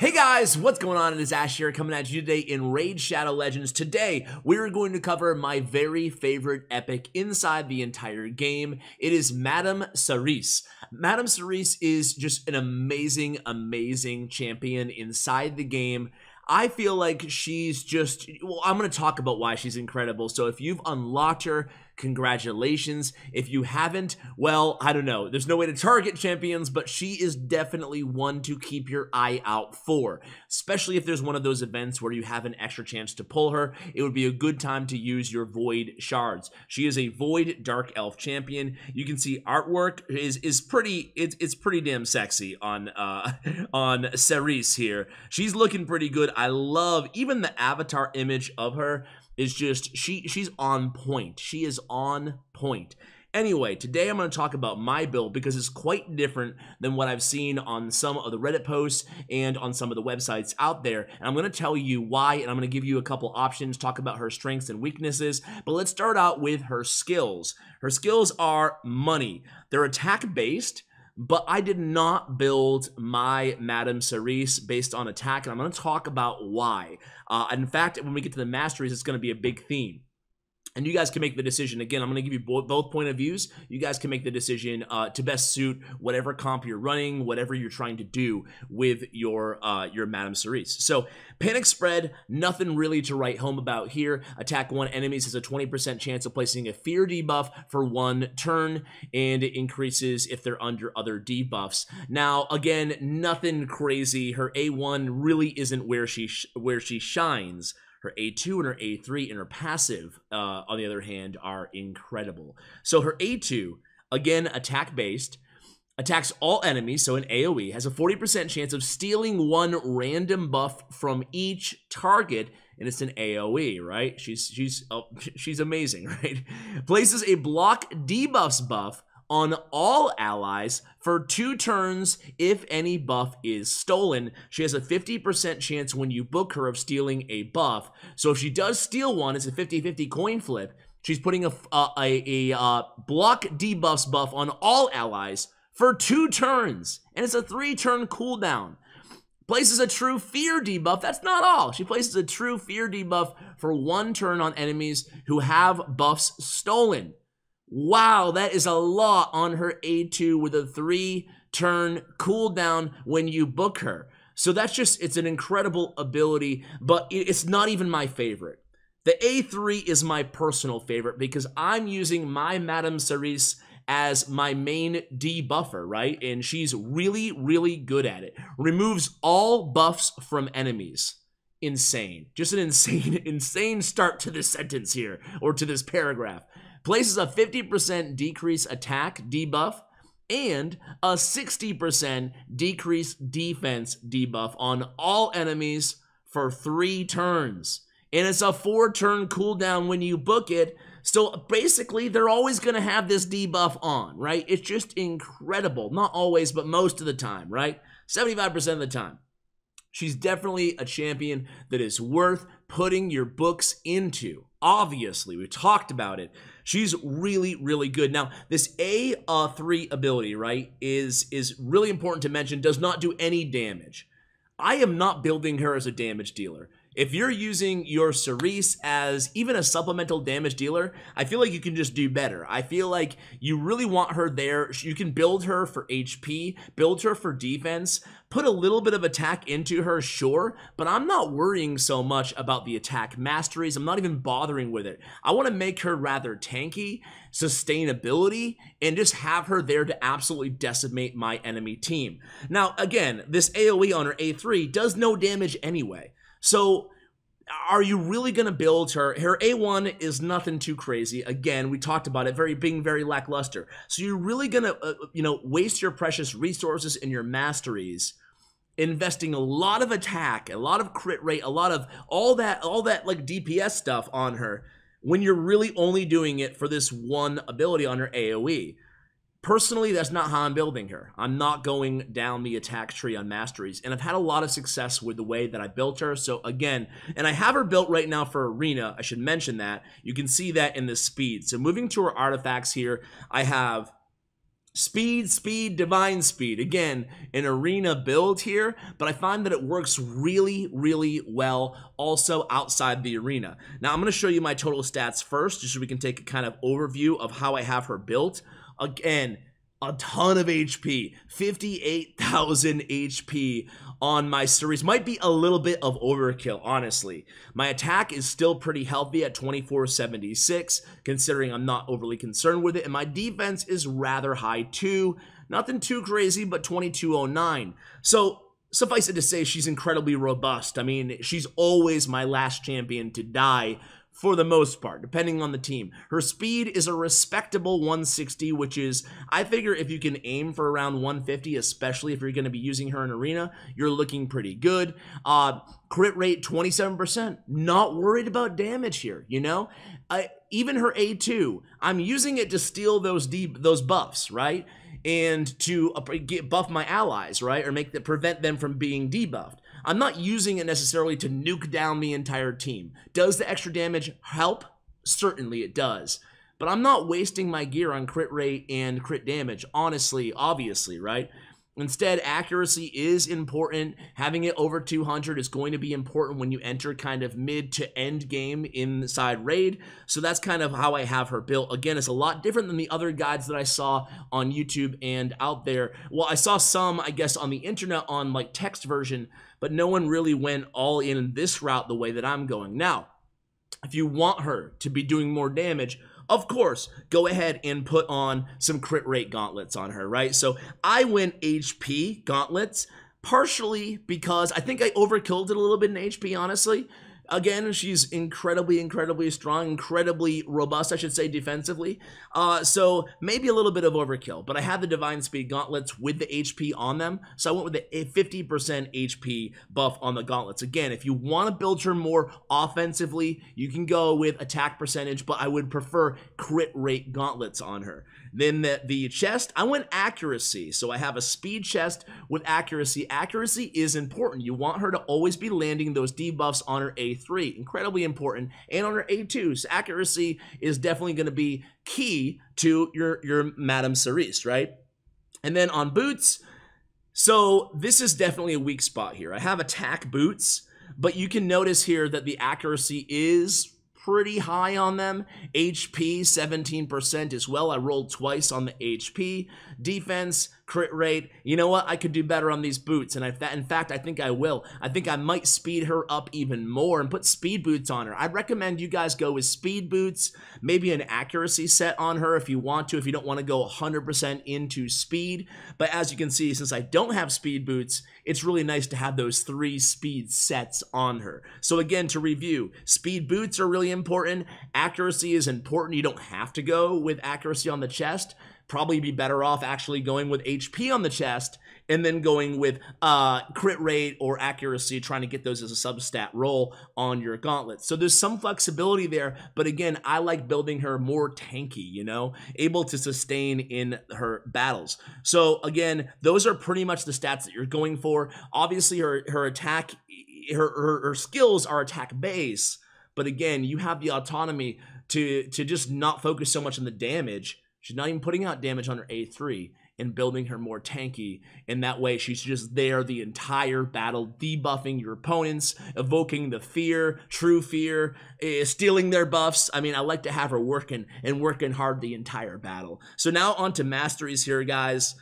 Hey guys, what's going on? It is Ash here coming at you today in Raid Shadow Legends. Today, we're going to cover my very favorite epic inside the entire game. It is Madam Serris. Madam Serris is just an amazing champion inside the game. I feel like she's just, well, I'm going to talk about why she's incredible. So if you've unlocked her, congratulations. If you haven't, well, I don't know. There's no way to target champions, but she is definitely one to keep your eye out for, especially if there's one of those events where you have an extra chance to pull her. It would be a good time to use your Void Shards. She is a Void Dark Elf champion. You can see artwork is pretty, it's pretty damn sexy on Serris here. She's looking pretty good. I love even the avatar image of her. Is just, she's on point. She is on point. Anyway, today I'm going to talk about my build because it's quite different than what I've seen on some of the Reddit posts and on some of the websites out there. And I'm going to tell you why, and I'm going to give you a couple options, talk about her strengths and weaknesses. But let's start out with her skills. Her skills are money. They're attack-based. But I did not build my Madam Serris based on attack, and I'm going to talk about why. In fact, when we get to the Masteries, it's going to be a big theme. And you guys can make the decision. Again, I'm going to give you both point of views. You guys can make the decision to best suit whatever comp you're running, whatever you're trying to do with your Madam Serris. So, panic spread, nothing really to write home about here. Attack 1 enemies has a 20% chance of placing a fear debuff for 1 turn, and it increases if they're under other debuffs. Now, again, nothing crazy. Her A1 really isn't where she shines. Her A2 and her A3 and her passive, on the other hand, are incredible. So her A2, again, attack-based, attacks all enemies, so an AoE, has a 40% chance of stealing 1 random buff from each target, and it's an AoE, right? She's amazing, right? Places a block debuffs buff on all allies for 2 turns if any buff is stolen. She has a 50% chance when you book her of stealing a buff. So if she does steal one, it's a 50-50 coin flip. She's putting a block debuffs buff on all allies for 2 turns. And it's a 3-turn cooldown. Places a true fear debuff. That's not all. She places a true fear debuff for 1 turn on enemies who have buffs stolen. Wow, that is a lot on her A2 with a 3-turn cooldown when you book her. So that's just, it's an incredible ability, but it's not even my favorite. The A3 is my personal favorite because I'm using my Madam Serris as my main debuffer, right? And she's really good at it. Removes all buffs from enemies. Insane. Just an insane start to this sentence here, or to this paragraph. Places a 50% decrease attack debuff and a 60% decrease defense debuff on all enemies for 3 turns. And it's a 4-turn cooldown when you book it. So basically, they're always going to have this debuff on, right? It's just incredible. Not always, but most of the time, right? 75% of the time. She's definitely a champion that is worth putting your books into. Obviously, we talked about it. She's really good. Now, this A3 ability, right, is really important to mention. Does not do any damage. I am not building her as a damage dealer. If you're using your Serris as even a supplemental damage dealer, I feel like you can just do better. I feel like you really want her there. You can build her for HP, build her for defense, put a little bit of attack into her, sure, but I'm not worrying so much about the attack masteries. I'm not even bothering with it. I want to make her rather tanky, sustainability, and just have her there to absolutely decimate my enemy team. Now, again, this AoE on her A3 does no damage anyway. So, are you really going to build her? Her A1 is nothing too crazy. Again, we talked about it being very lackluster. So, you're really going to, waste your precious resources in your masteries, investing a lot of attack, a lot of crit rate, a lot of all that like DPS stuff on her, when you're really only doing it for this one ability on her AoE. Personally, that's not how I'm building her. I'm not going down the attack tree on Masteries, and I've had a lot of success with the way that I built her. So again, and I have her built right now for Arena. I should mention that. You can see that in the speed. So moving to her artifacts here, I have Speed, speed, divine speed. Again, an arena build here, but I find that it works really, really well also outside the arena. Now, I'm going to show you my total stats first, just so we can take a kind of overview of how I have her built. Again, a ton of HP, 58,000 HP on my series. Might be a little bit of overkill, honestly. My attack is still pretty healthy at 2476, considering I'm not overly concerned with it, and my defense is rather high too. Nothing too crazy, but 2209. So suffice it to say, she's incredibly robust. I mean, she's always my last champion to die, for the most part, depending on the team. Her speed is a respectable 160, which is, I figure if you can aim for around 150, especially if you're going to be using her in arena, you're looking pretty good. Crit rate, 27%. Not worried about damage here, you know? Even her A2, I'm using it to steal those buffs, right? And to buff my allies, right? Or prevent them from being debuffed. I'm not using it necessarily to nuke down the entire team. Does the extra damage help? Certainly it does. But I'm not wasting my gear on crit rate and crit damage, honestly, obviously, right? Instead, accuracy is important. Having it over 200 is going to be important when you enter kind of mid to end game inside raid. So that's kind of how I have her built. Again, it's a lot different than the other guides that I saw on YouTube and out there. Well, I saw some, I guess, on the internet on like text version, but no one really went all in this route the way that I'm going. Now, if you want her to be doing more damage, of course, go ahead and put on some crit rate gauntlets on her, right? So I went HP gauntlets, partially because I think I overkilled it a little bit in HP, honestly. Again, she's incredibly, incredibly strong, incredibly robust, I should say, defensively. So maybe a little bit of overkill, but I had the Divine Speed gauntlets with the HP on them, so I went with the 50% HP buff on the gauntlets. Again, if you want to build her more offensively, you can go with attack percentage, but I would prefer crit rate gauntlets on her. Then the chest, I went accuracy. So I have a speed chest with accuracy. Accuracy is important. You want her to always be landing those debuffs on her A3. Incredibly important. And on her A2. So accuracy is definitely going to be key to your Madam Serris, right? And then on boots, so this is definitely a weak spot here. I have attack boots, but you can notice here that the accuracy is pretty high on them. HP 17% as well. I rolled twice on the HP. Defense, crit rate. You know what? I could do better on these boots, and in fact, I think I will. I think I might speed her up even more and put speed boots on her. I'd recommend you guys go with speed boots, maybe an accuracy set on her if you want to, if you don't want to go 100% into speed. But as you can see, since I don't have speed boots, it's really nice to have those 3 speed sets on her. So again, to review, speed boots are really important. Accuracy is important. You don't have to go with accuracy on the chest. Probably be better off actually going with HP on the chest and then going with crit rate or accuracy, trying to get those as a substat roll on your gauntlet. So there's some flexibility there, but again, I like building her more tanky, you know, able to sustain in her battles. So again, those are pretty much the stats that you're going for. Obviously, her attack, her skills are attack base, but again, you have the autonomy to just not focus so much on the damage. She's not even putting out damage on her A3 and building her more tanky. And that way, she's just there the entire battle, debuffing your opponents, evoking the fear, true fear, stealing their buffs. I mean, I like to have her working hard the entire battle. So now on to Masteries here, guys.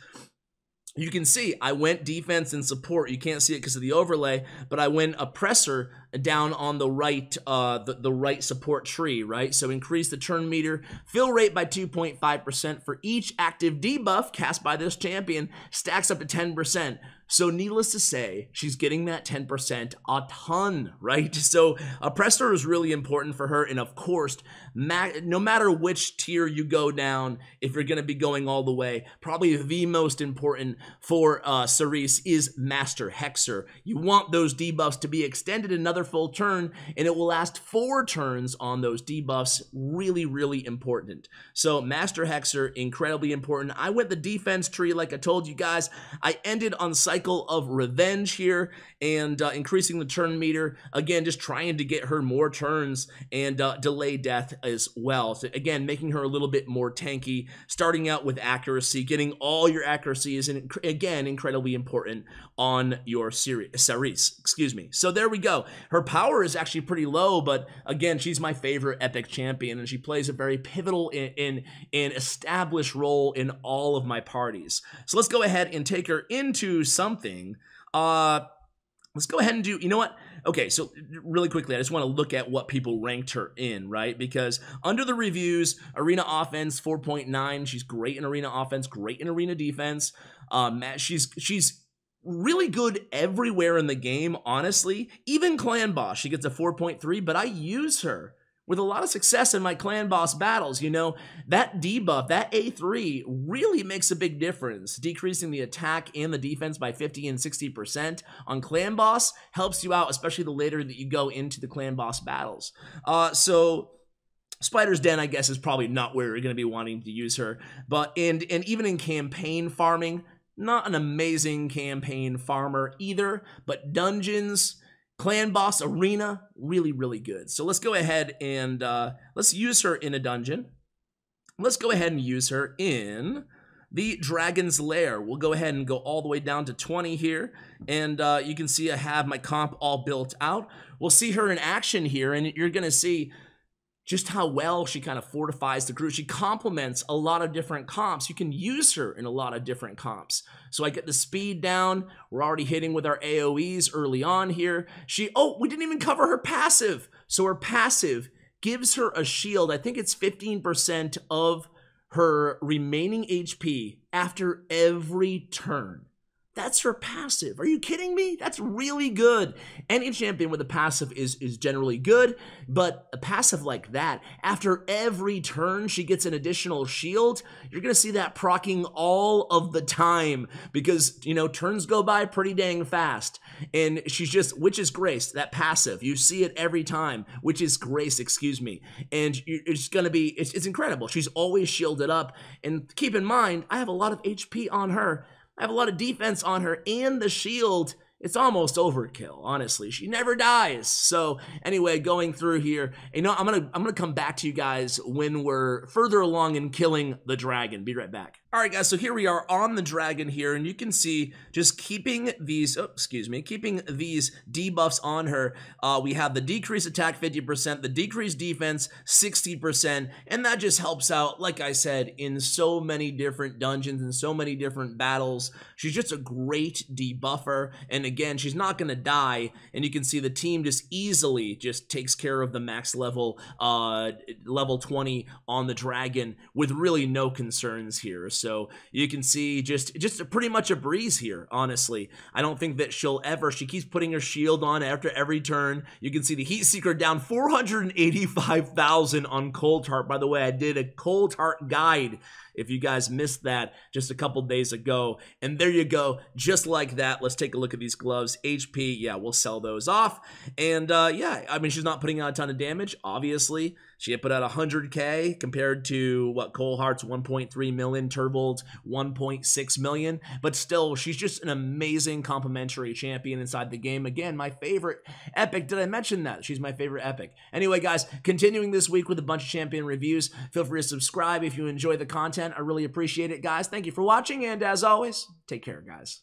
You can see I went defense and support. You can't see it because of the overlay, but I went oppressor down on the right the right support tree, right? So increase the turn meter, fill rate by 2.5% for each active debuff cast by this champion, stacks up to 10%. So needless to say, she's getting that 10% a ton, right? So oppressor is really important for her, and of course, no matter which tier you go down, if you're going to be going all the way, probably the most important for Serris is Master Hexer. You want those debuffs to be extended another full turn, and it will last 4 turns on those debuffs. Really, really important. So Master Hexer, incredibly important. I went the defense tree like I told you guys. I ended on Psycho cycle of revenge here and increasing the turn meter. Again, just trying to get her more turns and delay death as well. So again, making her a little bit more tanky, starting out with accuracy. Getting all your accuracy is, again, incredibly important on your Serris, excuse me. So there we go. Her power is actually pretty low, but again, she's my favorite epic champion, and she plays a very pivotal in established role in all of my parties. So let's go ahead and take her into something. Let's go ahead and do, you know what? Okay, so really quickly, I just want to look at what people ranked her in, right? Because under the reviews, arena offense 4.9. She's great in arena offense, great in arena defense. She's really good everywhere in the game, honestly. Even clan boss, she gets a 4.3, but I use her with a lot of success in my clan boss battles. You know, that debuff, that A3 really makes a big difference. Decreasing the attack and the defense by 50 and 60% on clan boss helps you out, especially the later that you go into the clan boss battles. So Spider's Den, I guess, is probably not where you're going to be wanting to use her. But and even in campaign farming, not an amazing campaign farmer either, but dungeons, clan boss, arena, really, really good. So let's go ahead and let's use her in a dungeon. Let's go ahead and use her in the Dragon's Lair. We'll go ahead and go all the way down to 20 here. And you can see I have my comp all built out. We'll see her in action here, and you're going to see just how well she kind of fortifies the crew. She complements a lot of different comps. You can use her in a lot of different comps. So I get the speed down. We're already hitting with our AoEs early on here. We didn't even cover her passive. So her passive gives her a shield. I think it's 15% of her remaining HP after every turn. That's her passive. Are you kidding me? That's really good. Any champion with a passive is generally good, but a passive like that, after every turn she gets an additional shield, you're going to see that proccing all of the time because, you know, turns go by pretty dang fast. And she's just Witch's Grace, that passive. You see it every time. Witch's Grace, excuse me. And it's going to be, it's incredible. She's always shielded up. And keep in mind, I have a lot of HP on her. I have a lot of defense on her, and the shield, it's almost overkill, honestly. She never dies. So anyway, going through here, you know, I'm gonna come back to you guys when we're further along in killing the dragon. Be right back. All right, guys, so here we are on the dragon here, and you can see just keeping these, keeping these debuffs on her. We have the decreased attack 50%, the decreased defense 60%, and that just helps out, like I said, in so many different dungeons and so many different battles. She's just a great debuffer, and again, she's not going to die, and you can see the team just easily just takes care of the max level, level 20 on the dragon with really no concerns here. So you can see just pretty much a breeze here, honestly. I don't think that she keeps putting her shield on after every turn. You can see the Heat Seeker down 485,000 on Cold Heart. By the way, I did a Cold Heart guide if you guys missed that just a couple days ago. And there you go, just like that. Let's take a look at these gloves. HP, yeah, we'll sell those off. And yeah, I mean, she's not putting out a ton of damage, obviously. She had put out 100K compared to, what, Cold Heart's 1.3 million, Turbold's 1.6 million. But still, she's just an amazing complementary champion inside the game. Again, my favorite epic. Did I mention that? She's my favorite epic. Anyway, guys, continuing this week with a bunch of champion reviews. Feel free to subscribe if you enjoy the content. I really appreciate it, guys. Thank you for watching, and as always, take care, guys.